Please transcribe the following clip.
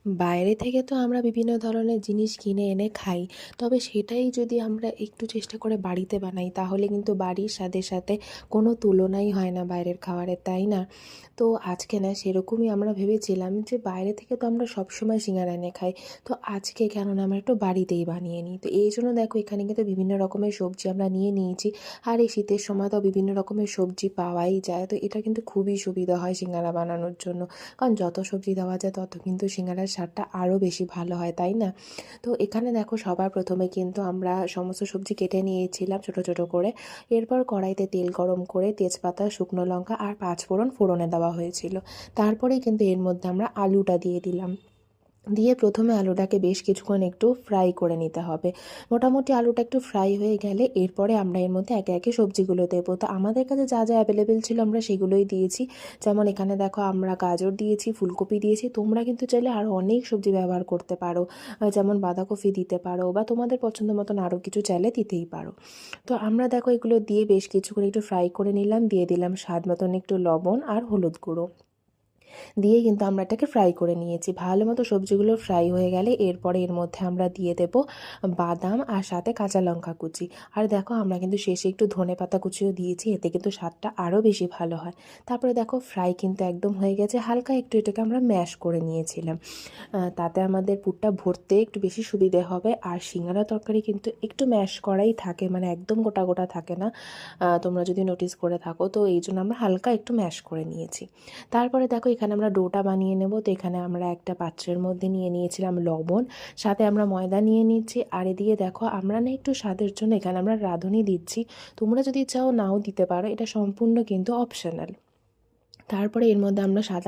বাইরে থেকে তো আমরা বিভিন্ন ধরনের জিনিস কিনে এনে খাই। তবে সেটাই যদি আমরা একটু চেষ্টা করে বাড়িতে বানাই তাহলে কিন্তু বাড়ির স্বাদের সাথে কোনো তুলনাই হয় না বাইরের খাবারের, তাই না? তো আজকে না সেরকমই আমরা ভেবেছিলাম যে বাইরে থেকে তো আমরা সবসময় সিঙ্গারা এনে খাই। তো আজকে কেন না আমরা একটু বাড়িতেই বানিয়ে নিই। তো এইজন্য দেখো এখানে কিন্তু বিভিন্ন রকমের সবজি আমরা নিয়ে নিয়েছি। আর এই শীতের সময় তো বিভিন্ন রকমের সবজি পাওয়াই যায়। তো এটা কিন্তু খুবই সুবিধা হয় সিঙ্গারা বানানোর জন্য। কারণ যত সবজি দেওয়া যায় তত কিন্তু সিঙ্গারার স্বাদটা আরও বেশি ভালো হয়, তাই না? তো এখানে দেখো সবার প্রথমে কিন্তু আমরা সমস্ত সবজি কেটে নিয়েছিলাম ছোট ছোট করে। এরপর কড়াইতে তেল গরম করে তেজপাতা, শুকনো লঙ্কা আর পাঁচফোড়ন ফোড়নে দেওয়া হয়েছিল। তারপরেই কিন্তু এর মধ্যে আমরা আলুটা দিয়ে দিলাম। দিয়ে প্রথমে আলুটাকে বেশ কিছুক্ষণ একটু ফ্রাই করে নিতে হবে। মোটামুটি আলুটা একটু ফ্রাই হয়ে গেলে এরপরে আমরা এর মধ্যে একে একে সবজিগুলো দেবো। তো আমাদের কাছে যা যা অ্যাভেলেবেল ছিল আমরা সেগুলোই দিয়েছি। যেমন এখানে দেখো আমরা গাজর দিয়েছি, ফুলকপি দিয়েছি। তোমরা কিন্তু চাইলে আরও অনেক সবজি ব্যবহার করতে পারো। যেমন বাঁধাকপি দিতে পারো বা তোমাদের পছন্দ মতন আরও কিছু চাইলে দিতেই পারো। তো আমরা দেখো এগুলো দিয়ে বেশ কিছুক্ষণ একটু ফ্রাই করে নিলাম। দিয়ে দিলাম স্বাদ মতন একটু লবণ আর হলুদ গুঁড়ো। দিয়ে কিন্তু আমরা এটাকে ফ্রাই করে নিয়েছি। ভালো মতো সবজিগুলো ফ্রাই হয়ে গেলে এরপরে এর মধ্যে আমরা দিয়ে দেব বাদাম আর সাথে কাঁচা লঙ্কা কুচি। আর দেখো আমরা কিন্তু শেষে একটু ধনেপাতা কুচিও দিয়েছি, এতে কিন্তু স্বাদটা আরও বেশি ভালো হয়। তারপরে দেখো ফ্রাই কিন্তু একদম হয়ে গেছে, হালকা একটু এটাকে আমরা ম্যাশ করে নিয়েছিলাম। তাতে আমাদের পুরটা ভরতে একটু বেশি সুবিধে হবে। আর সিঙ্গারা তরকারি কিন্তু একটু ম্যাশ করাই থাকে, মানে একদম গোটা গোটা থাকে না। তোমরা যদি নোটিস করে থাকো, তো এই জন্য আমরা হালকা একটু ম্যাশ করে নিয়েছি। তারপরে দেখো এখানে আমরা ডোটা বানিয়ে নেব। তো এখানে আমরা একটা পাত্রের মধ্যে নিয়ে নিয়েছিলাম লবণ, সাথে আমরা ময়দা নিয়ে নিচ্ছি। আর এদিকে দেখো আমরা না একটু স্বাদের জন্য এখানে আমরা রাঁধুনি দিচ্ছি। তোমরা যদি চাও নাও দিতে পারো, এটা সম্পূর্ণ কিন্তু অপশনাল। তারপরে এর মধ্যে আমরা সাদা